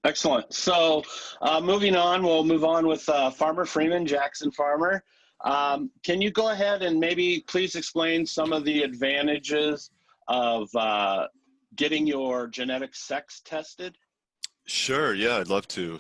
Excellent. So moving on, we'll move on with Farmer Freeman, Jackson Farmer. Can you go ahead and maybe please explain some of the advantages of getting your genetic sex tested? Sure, yeah, I'd love to.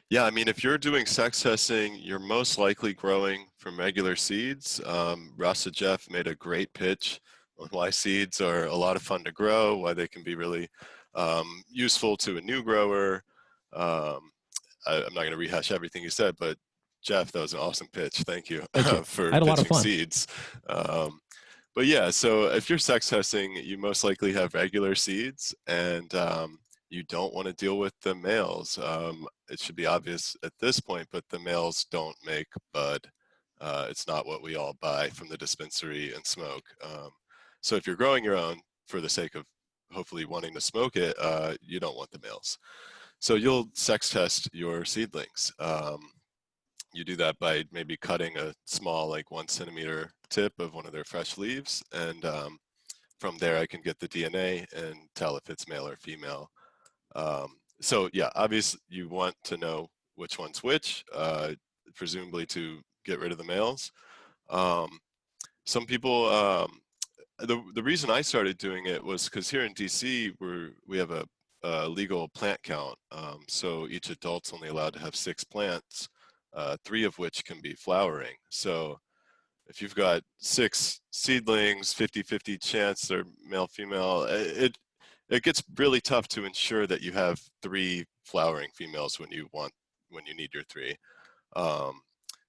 Yeah, I mean, if you're doing sex testing, you're most likely growing from regular seeds. Russ and Jeff made a great pitch on why seeds are a lot of fun to grow, why they can be really useful to a new grower. Um, I'm not going to rehash everything you said, but Jeff, that was an awesome pitch. Thank you Thank you. for I had a lot of pitching fun. seeds. But yeah, so if you're sex testing, you most likely have regular seeds, and you don't want to deal with the males. It should be obvious at this point, but the males don't make bud. It's not what we all buy from the dispensary and smoke. So if you're growing your own for the sake of hopefully wanting to smoke it, you don't want the males. So you'll sex test your seedlings. You do that by maybe cutting a small, like 1 centimeter tip of one of their fresh leaves. And from there, I can get the DNA and tell if it's male or female. So yeah, obviously you want to know which one's which, presumably to get rid of the males. Some people, the reason I started doing it was because here in DC, we have a legal plant count. So each adult's only allowed to have 6 plants, 3 of which can be flowering. So if you've got 6 seedlings, 50-50 chance they're male, female, it gets really tough to ensure that you have 3 flowering females when you need your 3.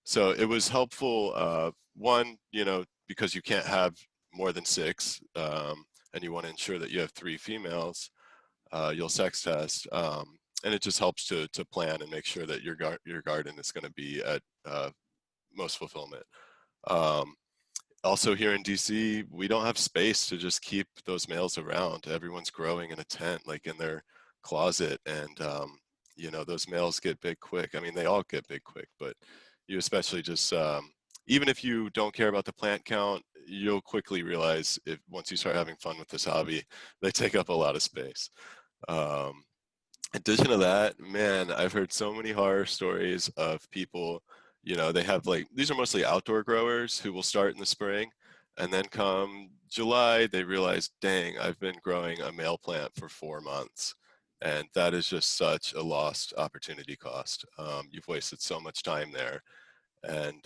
So it was helpful, one, because you can't have more than 6, and you want to ensure that you have 3 females, you'll sex test, and it just helps to plan and make sure that your garden is going to be at most fulfillment. Also here in DC, we don't have space to just keep those males around. Everyone's growing in a tent, like in their closet, and those males get big quick. I mean, they all get big quick, but you especially just, even if you don't care about the plant count, you'll quickly realize once you start having fun with this hobby, they take up a lot of space. Addition to that, man, I've heard so many horror stories of people, they have these are mostly outdoor growers who will start in the spring, and then come July, they realize, dang, I've been growing a male plant for 4 months. And that is just such a lost opportunity cost. You've wasted so much time there. And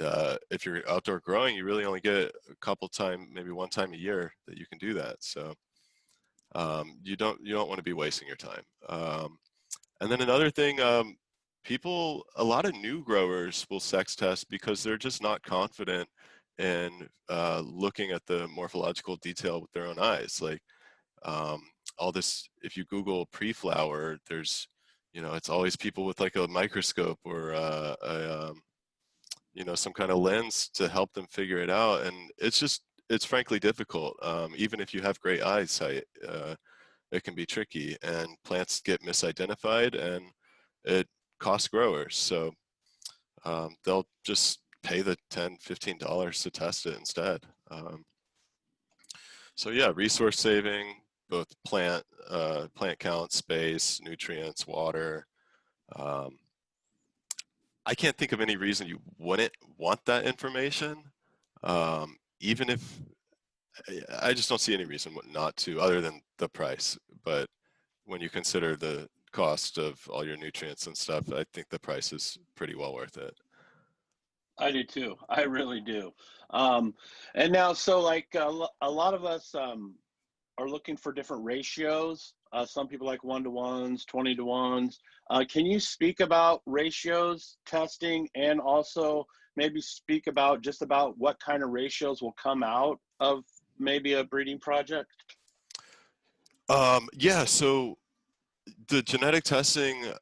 if you're outdoor growing, you really only get a couple times, maybe 1 time a year that you can do that. So you don't want to be wasting your time. And then another thing, a lot of new growers will sex test because they're just not confident in looking at the morphological detail with their own eyes. Like all this, if you Google pre-flower, there's, it's always people with like a microscope or some kind of lens to help them figure it out. And it's frankly difficult. Even if you have great eyesight, it can be tricky, and plants get misidentified, and it costs growers. So they'll just pay the $10-15 to test it instead. So yeah, resource saving, both plant count, space, nutrients, water. I can't think of any reason you wouldn't want that information, even if I just don't see any reason not to, other than the price. But when you consider the cost of all your nutrients and stuff, I think the price is pretty well worth it. I do too. I really do. And now, so like a lot of us are looking for different ratios. Some people like 1-to-1s, 20-to-1s. Can you speak about ratios testing, and also maybe speak about what kind of ratios will come out of maybe a breeding project? Yeah, so the genetic testing,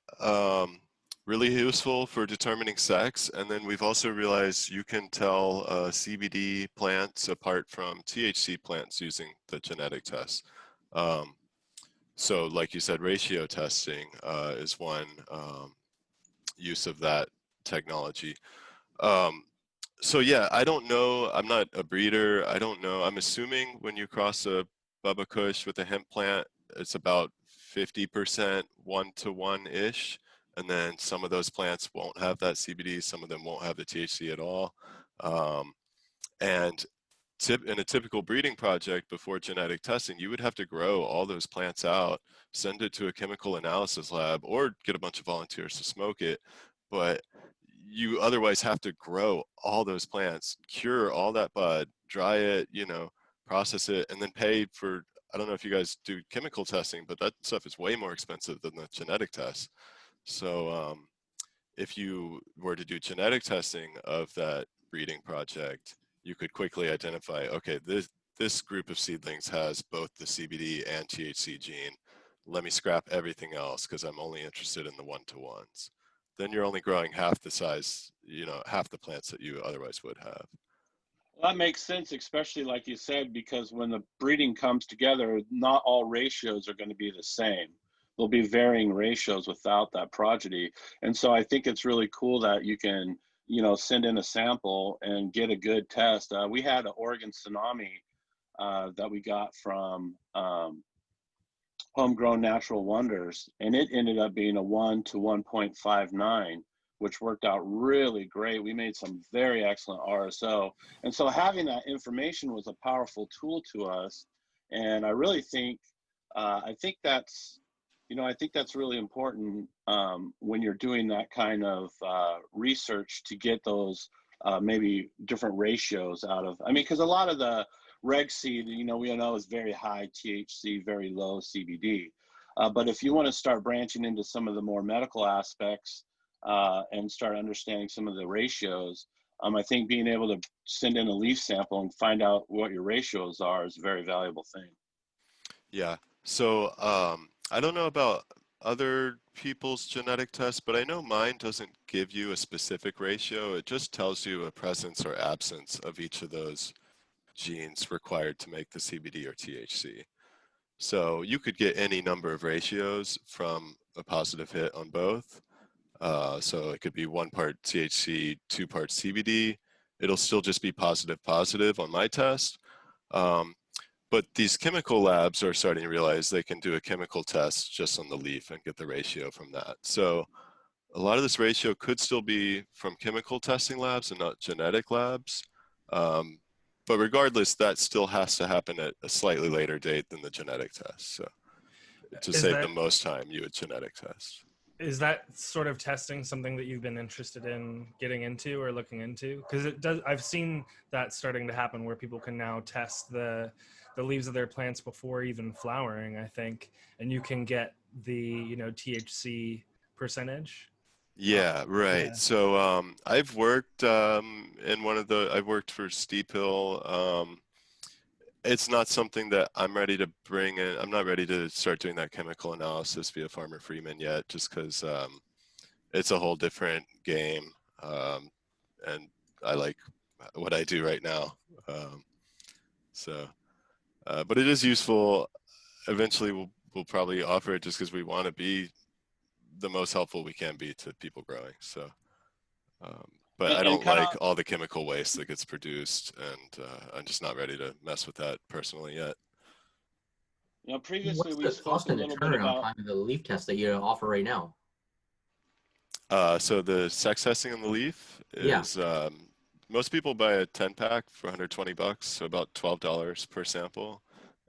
really useful for determining sex, and then we've also realized you can tell CBD plants apart from THC plants using the genetic test. So like you said, ratio testing is one use of that technology. So yeah, I don't know, I'm not a breeder, I don't know. I'm assuming when you cross a Bubba Kush with a hemp plant, it's about 50% 1-to-1-ish. And then some of those plants won't have that CBD, some of them won't have the THC at all. And in a typical breeding project before genetic testing, you would have to grow all those plants out, send it to a chemical analysis lab, or get a bunch of volunteers to smoke it. But you otherwise have to grow all those plants, cure all that bud, dry it, process it, and then pay for, I don't know if you guys do chemical testing, but that stuff is way more expensive than the genetic test. So if you were to do genetic testing of that breeding project, you could quickly identify, okay, this group of seedlings has both the CBD and THC gene. Let me scrap everything else because I'm only interested in the 1-to-1s. Then you're only growing half the size, half the plants that you otherwise would have. Well, that makes sense, especially like you said, because when the breeding comes together, not all ratios are going to be the same. There'll be varying ratios without that progeny. And so I think it's really cool that you can, send in a sample and get a good test. We had an Oregon Tsunami that we got from Homegrown Natural Wonders, and it ended up being a 1-to-1.59, which worked out really great. We made some very excellent RSO. And so having that information was a powerful tool to us. And I really think, I think that's really important when you're doing that kind of research to get those maybe different ratios out of, because a lot of the reg seed, we know is very high THC, very low CBD. But if you want to start branching into some of the more medical aspects and start understanding some of the ratios, I think being able to send in a leaf sample and find out what your ratios are is a very valuable thing. Yeah. So I don't know about other people's genetic tests, but I know mine doesn't give you a specific ratio. It just tells you a presence or absence of each of those genes required to make the CBD or THC. So you could get any number of ratios from a positive hit on both. So it could be 1 part THC, 2 parts CBD. It'll still just be positive on my test. But these chemical labs are starting to realize they can do a chemical test just on the leaf and get the ratio from that. So a lot of this ratio could still be from chemical testing labs and not genetic labs. But regardless, that still has to happen at a slightly later date than the genetic test. So to save the most time, you would genetic test. Is that sort of testing something that you've been interested in getting into or looking into? Because it does. I've seen that starting to happen where people can now test the leaves of their plants before even flowering, I think, and you can get the THC percentage. Yeah, right. Yeah. So I've worked I've worked for Steep Hill. It's not something that I'm ready to bring in. I'm not ready to start doing that chemical analysis via Farmer Freeman yet, just because it's a whole different game, and I like what I do right now. But it is useful. Eventually, we'll probably offer it just because we want to be the most helpful we can be to people growing. So, but I don't like all the chemical waste that gets produced, and I'm just not ready to mess with that personally yet. Previously we What's the cost and the turnaround time of the leaf test that you offer right now? So the sex testing on the leaf is most people buy a 10-pack for $120, so about $12 per sample,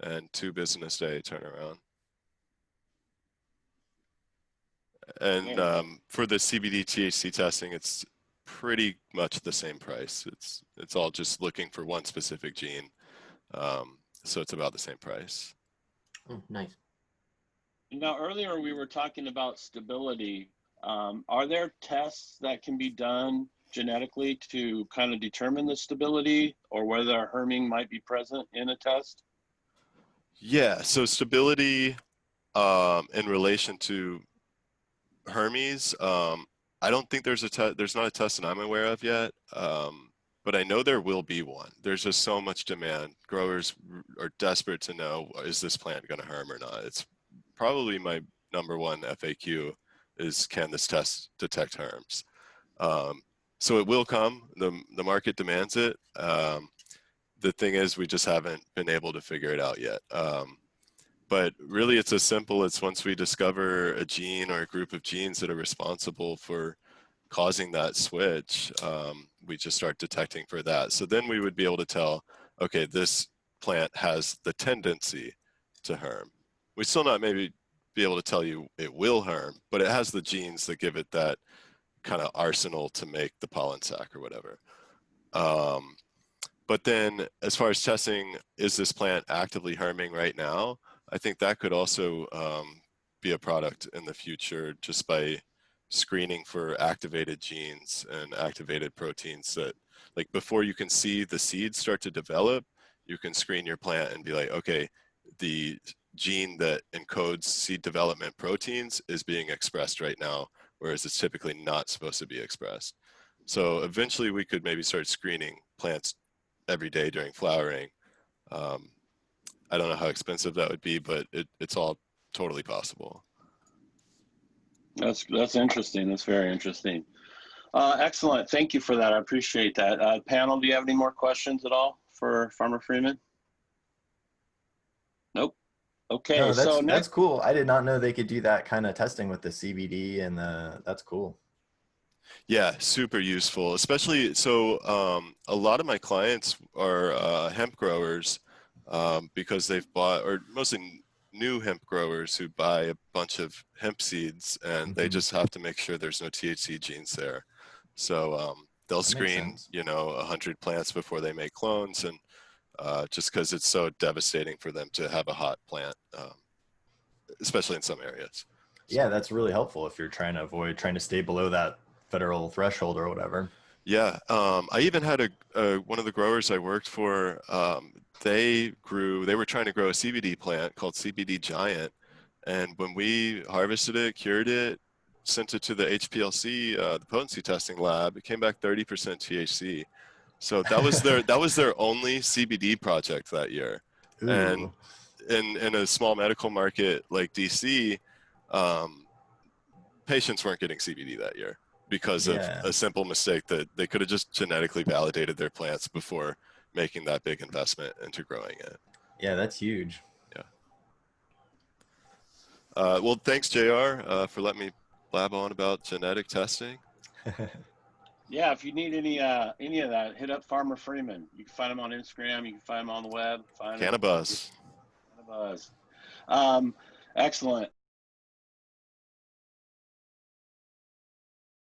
and 2 business day turnaround. And for the CBD THC testing, it's pretty much the same price. It's all just looking for one specific gene, so it's about the same price. Oh, nice. Now, earlier we were talking about stability. Are there tests that can be done genetically to kind of determine the stability or whether herming might be present in a test? Yeah, so stability in relation to Hermes, I don't think there's not a test that I'm aware of yet, but I know there will be one. There's just so much demand. Growers are desperate to know, is this plant going to herm or not? It's probably my #1 FAQ is, can this test detect herms? So it will come. The market demands it. The thing is, we just haven't been able to figure it out yet. But really, it's as simple as once we discover a gene or a group of genes that are responsible for causing that switch, we just start detecting for that. So then we would be able to tell, okay, this plant has the tendency to herm. We still not maybe be able to tell you it will herm, but it has the genes that give it that kind of arsenal to make the pollen sac or whatever. But then as far as testing, is this plant actively herming right now? I think that could also be a product in the future just by screening for activated genes and activated proteins that, like, before you can see the seeds start to develop, you can screen your plant and be like, okay, the gene that encodes seed development proteins is being expressed right now, whereas it's typically not supposed to be expressed. So eventually we could maybe start screening plants every day during flowering. I don't know how expensive that would be, but it's all totally possible. That's interesting. That's very interesting. Excellent. Thank you for that. I appreciate that. Panel, do you have any more questions at all for Farmer Freeman? Nope. Okay. No, So that's cool. I did not know they could do that kind of testing with the CBD and that's cool. Yeah, super useful, especially so a lot of my clients are hemp growers because they've bought, or mostly new hemp growers who buy a bunch of hemp seeds and they just have to make sure there's no THC genes there. So they'll screen, 100 plants before they make clones, and just because it's so devastating for them to have a hot plant, especially in some areas. Yeah, that's really helpful if you're trying to avoid trying to stay below that federal threshold or whatever. Yeah, I even had one of the growers I worked for. They were trying to grow a CBD plant called CBD Giant, and when we harvested it, cured it, sent it to the HPLC, the potency testing lab, it came back 30% THC. So that was their only CBD project that year. Ooh. And in a small medical market like DC, patients weren't getting CBD that year because of a simple mistake that they could have just genetically validated their plants before making that big investment into growing it. Yeah, that's huge. Yeah. Well, thanks, JR, for letting me blab on about genetic testing. Yeah, if you need any of that, hit up Farmer Freeman. You can find him on Instagram. You can find him on the web. CannaBuzz. CannaBuzz. Excellent.